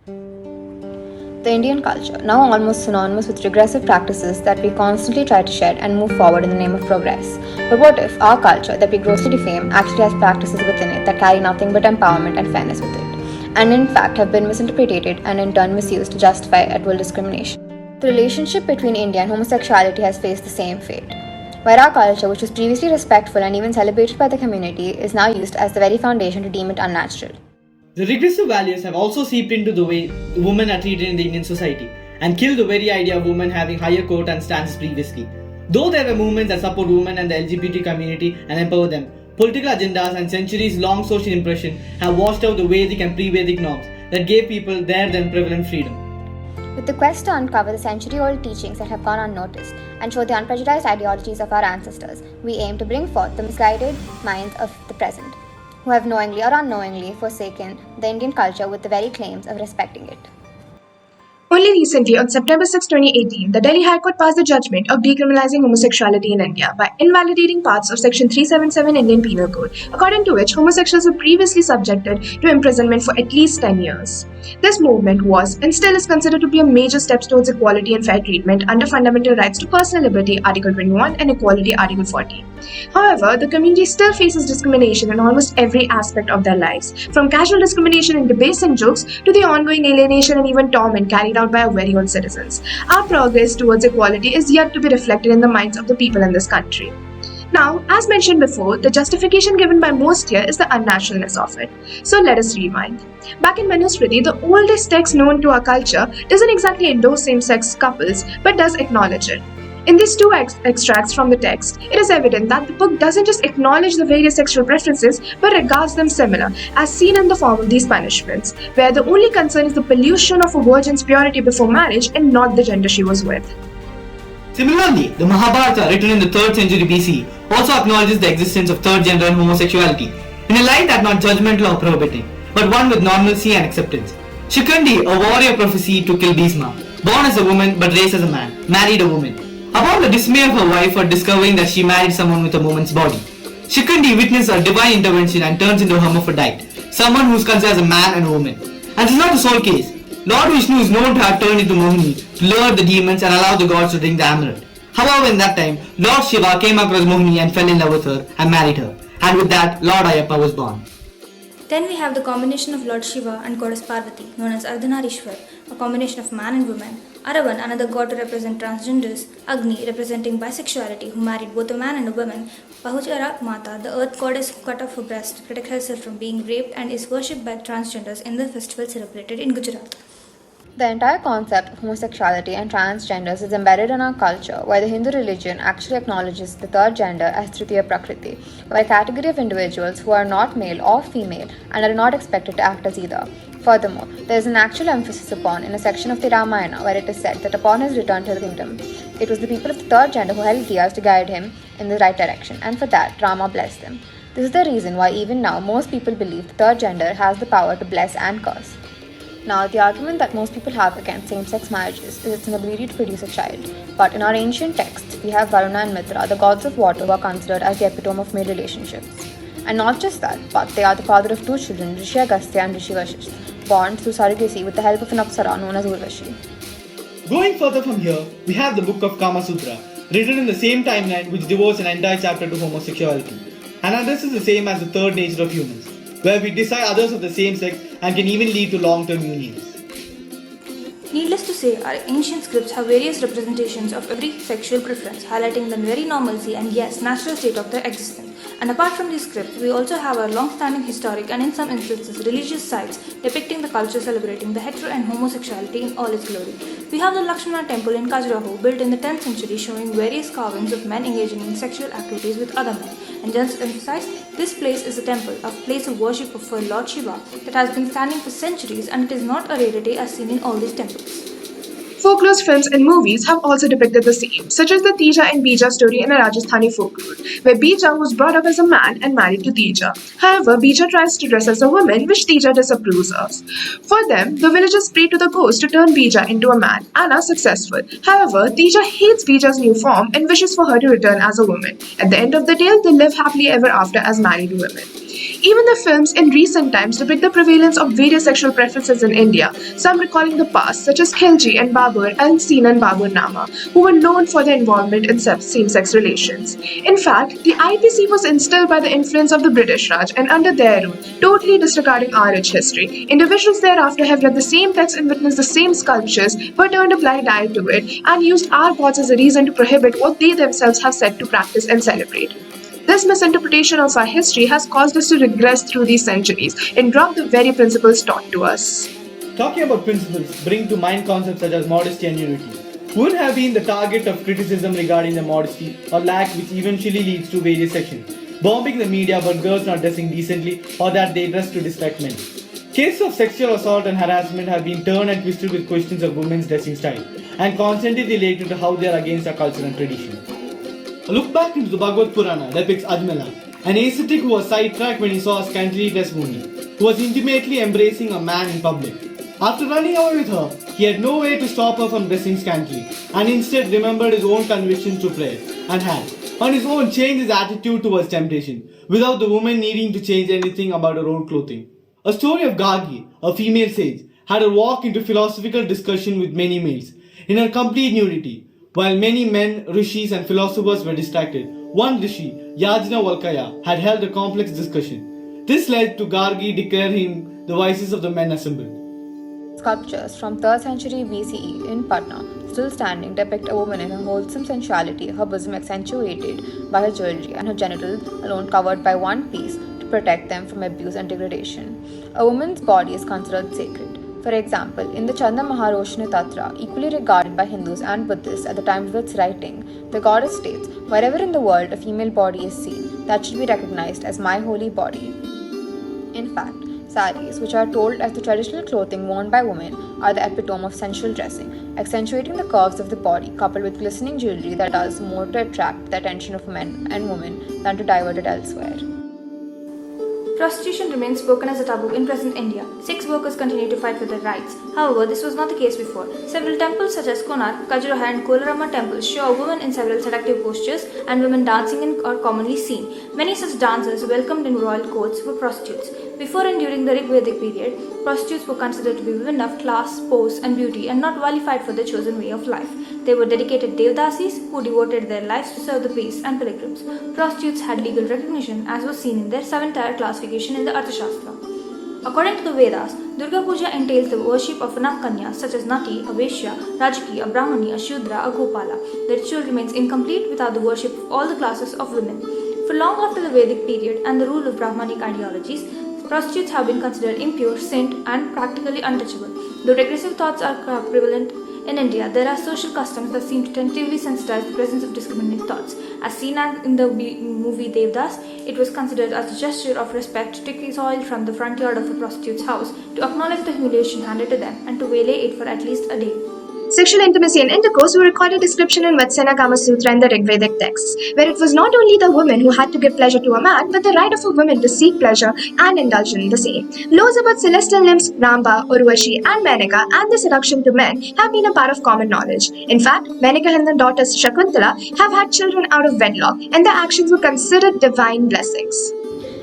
The Indian culture, now almost synonymous with regressive practices that we constantly try to shed and move forward in the name of progress. But what if our culture, that we grossly defame, actually has practices within it that carry nothing but empowerment and fairness with it, and in fact have been misinterpreted and in turn misused to justify at will discrimination? The relationship between India and homosexuality has faced the same fate, where our culture, which was previously respectful and even celebrated by the community, is now used as the very foundation to deem it unnatural. The regressive values have also seeped into the way women are treated in the Indian society and killed the very idea of women having higher quota and stands previously. Though there were movements that support women and the LGBT community and empower them, political agendas and centuries-long social impression have washed out the Vedic and pre-Vedic norms that gave people their then prevalent freedom. With the quest to uncover the century-old teachings that have gone unnoticed and show the unprejudiced ideologies of our ancestors, we aim to bring forth the misguided minds of the present, who have knowingly or unknowingly forsaken the Indian culture with the very claims of respecting it. Only recently, on September 6, 2018, the Delhi High Court passed the judgment of decriminalizing homosexuality in India by invalidating parts of Section 377 Indian Penal Code, according to which homosexuals were previously subjected to imprisonment for at least 10 years. This movement was and still is considered to be a major step towards equality and fair treatment under Fundamental Rights to Personal Liberty Article 21 and Equality Article 40. However, the community still faces discrimination in almost every aspect of their lives, from casual discrimination in debates and jokes to the ongoing alienation and even torment carried out by our very own citizens. Our progress towards equality is yet to be reflected in the minds of the people in this country. Now, as mentioned before, the justification given by most here is the unnaturalness of it. So let us rewind. Back in Manusmriti, the oldest text known to our culture doesn't exactly endorse same-sex couples, but does acknowledge it. In these two extracts from the text, it is evident that the book doesn't just acknowledge the various sexual preferences, but regards them similar, as seen in the form of these punishments, where the only concern is the pollution of a virgin's purity before marriage and not the gender she was with. Similarly, the Mahabharata, written in the 3rd century BC, also acknowledges the existence of third gender and homosexuality, in a light that not judgmental or prohibiting, but one with normalcy and acceptance. Shikandi, a warrior prophecy to kill Bhisma, born as a woman but raised as a man, married a woman. Upon the dismay of her wife for discovering that she married someone with a woman's body, Shikandi witnesses a divine intervention and turns into a hermaphrodite, someone who is considered as a man and a woman. And this is not the sole case. Lord Vishnu is known to have turned into Mohini to lure the demons and allow the gods to drink the amulet. However, in that time, Lord Shiva came across Mohini and fell in love with her and married her. And with that, Lord Ayappa was born. Then we have the combination of Lord Shiva and Goddess Parvati, known as Ardhanarishwar, a combination of man and woman. Aravan, another god to represent transgenders. Agni, representing bisexuality, who married both a man and a woman. Bahuchara Mata, the earth goddess who cut off her breast to protect herself from being raped and is worshipped by transgenders in the festival celebrated in Gujarat. The entire concept of homosexuality and transgenders is embedded in our culture, where the Hindu religion actually acknowledges the third gender as Tritiya Prakriti, or a category of individuals who are not male or female and are not expected to act as either. Furthermore, there is an actual emphasis upon in a section of the Ramayana where it is said that upon his return to the kingdom, it was the people of the third gender who held diyas to guide him in the right direction, and for that, Rama blessed them. This is the reason why even now most people believe the third gender has the power to bless and curse. Now, the argument that most people have against same-sex marriages is its inability to produce a child. But in our ancient texts, we have Varuna and Mitra, the gods of water, who are considered as the epitome of male relationships. And not just that, but they are the father of two children, Rishi Agastya and Rishi Vashishth, born through surrogacy with the help of an Apsara known as Urvashi. Going further from here, we have the book of Kama Sutra, written in the same timeline which devotes an entire chapter to homosexuality. And this is the same as the third nature of humans, where we desire others of the same sex and can even lead to long-term unions. Needless to say, our ancient scripts have various representations of every sexual preference, highlighting the very normalcy and yes, natural state of their existence. And apart from these scripts, we also have our long-standing historic and in some instances religious sites depicting the culture celebrating the hetero and homosexuality in all its glory. We have the Lakshmana temple in Khajuraho, built in the 10th century, showing various carvings of men engaging in sexual activities with other men. And just to emphasize, this place is a temple, a place of worship for Lord Shiva that has been standing for centuries, and it is not a rarity as seen in all these temples. Folklore films and movies have also depicted the same, such as the Teja and Bija story in a Rajasthani folklore, where Bija was brought up as a man and married to Teja. However, Bija tries to dress as a woman, which Teja disapproves of. For them, the villagers pray to the ghost to turn Bija into a man and are successful. However, Teja hates Bija's new form and wishes for her to return as a woman. At the end of the tale, they live happily ever after as married women. Even the films in recent times depict the prevalence of various sexual preferences in India, some recalling the past, such as Khilji and Babur and Seen and Babur Nama, who were known for their involvement in same-sex relations. In fact, the IPC was instilled by the influence of the British Raj, and under their rule, totally disregarding our rich history. Individuals thereafter have read the same text and witnessed the same sculptures, but turned a blind eye to it and used our gods as a reason to prohibit what they themselves have said to practice and celebrate. This misinterpretation of our history has caused us to regress through these centuries and drop the very principles taught to us. Talking about principles, bring to mind concepts such as modesty and unity. Would have been the target of criticism regarding the modesty or lack, which eventually leads to various sections, bombing the media about girls not dressing decently or that they dress to distract men. Cases of sexual assault and harassment have been turned and twisted with questions of women's dressing style and constantly related to how they are against our culture and tradition. A look back into the Bhagavad Purana depicts Ajmela, an ascetic who was sidetracked when he saw a scantily dressed woman, who was intimately embracing a man in public. After running away with her, he had no way to stop her from dressing scantily, and instead remembered his own convictions through prayer, and had, on his own, changed his attitude towards temptation, without the woman needing to change anything about her own clothing. A story of Gargi, a female sage, had her walk into philosophical discussion with many males, in her complete nudity. While many men, rishis and philosophers were distracted, one rishi, Yajnavalkya, had held a complex discussion. This led to Gargi declaring him the wisest of the men assembled. Sculptures from 3rd century BCE in Patna, still standing, depict a woman in her wholesome sensuality, her bosom accentuated by her jewelry and her genitals alone covered by one piece to protect them from abuse and degradation. A woman's body is considered sacred. For example, in the Chanda Maharoshni Tatra, equally regarded by Hindus and Buddhists at the time of its writing, the goddess states, "Wherever in the world a female body is seen, that should be recognized as my holy body." In fact, saris, which are told as the traditional clothing worn by women, are the epitome of sensual dressing, accentuating the curves of the body coupled with glistening jewelry that does more to attract the attention of men and women than to divert it elsewhere. Prostitution remains spoken as a taboo in present India. Sex workers continue to fight for their rights. However, this was not the case before. Several temples such as Konark, Khajuraho and Kolarama temples show a woman in several seductive postures, and women dancing are commonly seen. Many such dancers welcomed in royal courts were prostitutes. Before and during the Rig Vedic period, prostitutes were considered to be women of class, pose and beauty and not qualified for their chosen way of life. They were dedicated Devdasis who devoted their lives to serve the priests and pilgrims. Prostitutes had legal recognition as was seen in their 7th-tier classification in the Arthashastra. According to the Vedas, Durga Puja entails the worship of Kanyas such as Nati, a Vaishya, Rajaki, a Brahmani, a Shudra, a Gopala. The ritual remains incomplete without the worship of all the classes of women. For long after the Vedic period and the rule of Brahmanic ideologies, prostitutes have been considered impure, saint, and practically untouchable. Though regressive thoughts are prevalent in India, there are social customs that seem to tentatively sensitize the presence of discriminating thoughts. As seen as in the movie Devdas, it was considered as a gesture of respect to take soil from the front yard of a prostitute's house, to acknowledge the humiliation handed to them, and to waylay it for at least a day. Sexual intimacy and intercourse were recorded description in Vatsena Kama Sutra and the Rigvedic texts, where it was not only the woman who had to give pleasure to a man, but the right of a woman to seek pleasure and indulge in the same. Laws about celestial nymphs, Ramba, Urvashi, and Menaka, and their seduction to men have been a part of common knowledge. In fact, Menaka and their daughters Shakuntala have had children out of wedlock, and their actions were considered divine blessings.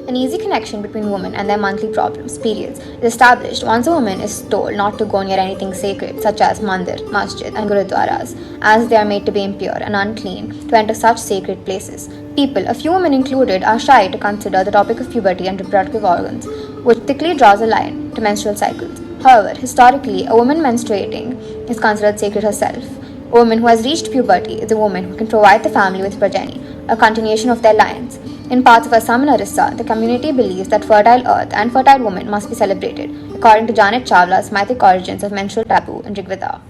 An easy connection between women and their monthly problems, periods, is established once a woman is told not to go near anything sacred, such as mandir, masjid, and gurudwaras, as they are made to be impure and unclean to enter such sacred places. People, a few women included, are shy to consider the topic of puberty and reproductive organs, which thickly draws a line to menstrual cycles. However, historically, a woman menstruating is considered sacred herself. A woman who has reached puberty is a woman who can provide the family with progeny, a continuation of their lines. In parts of Assam and Orissa, the community believes that fertile earth and fertile women must be celebrated, according to Janet Chawla's mythic origins of menstrual taboo in Rigveda.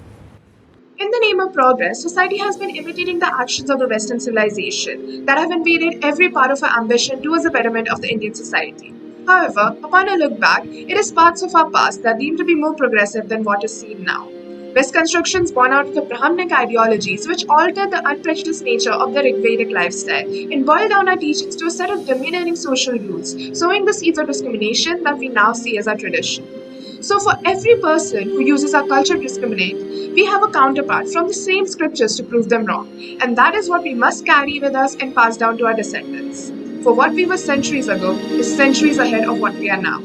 In the name of progress, society has been imitating the actions of the Western civilization that have invaded every part of our ambition towards the betterment of the Indian society. However, upon a look back, it is parts of our past that deem to be more progressive than what is seen now. West constructions born out of the Brahmanic ideologies which altered the unprejudiced nature of the Rigvedic lifestyle and boiled down our teachings to a set of dominating social rules, sowing the seeds of discrimination that we now see as our tradition. So for every person who uses our culture to discriminate, we have a counterpart from the same scriptures to prove them wrong, and that is what we must carry with us and pass down to our descendants. For what we were centuries ago is centuries ahead of what we are now.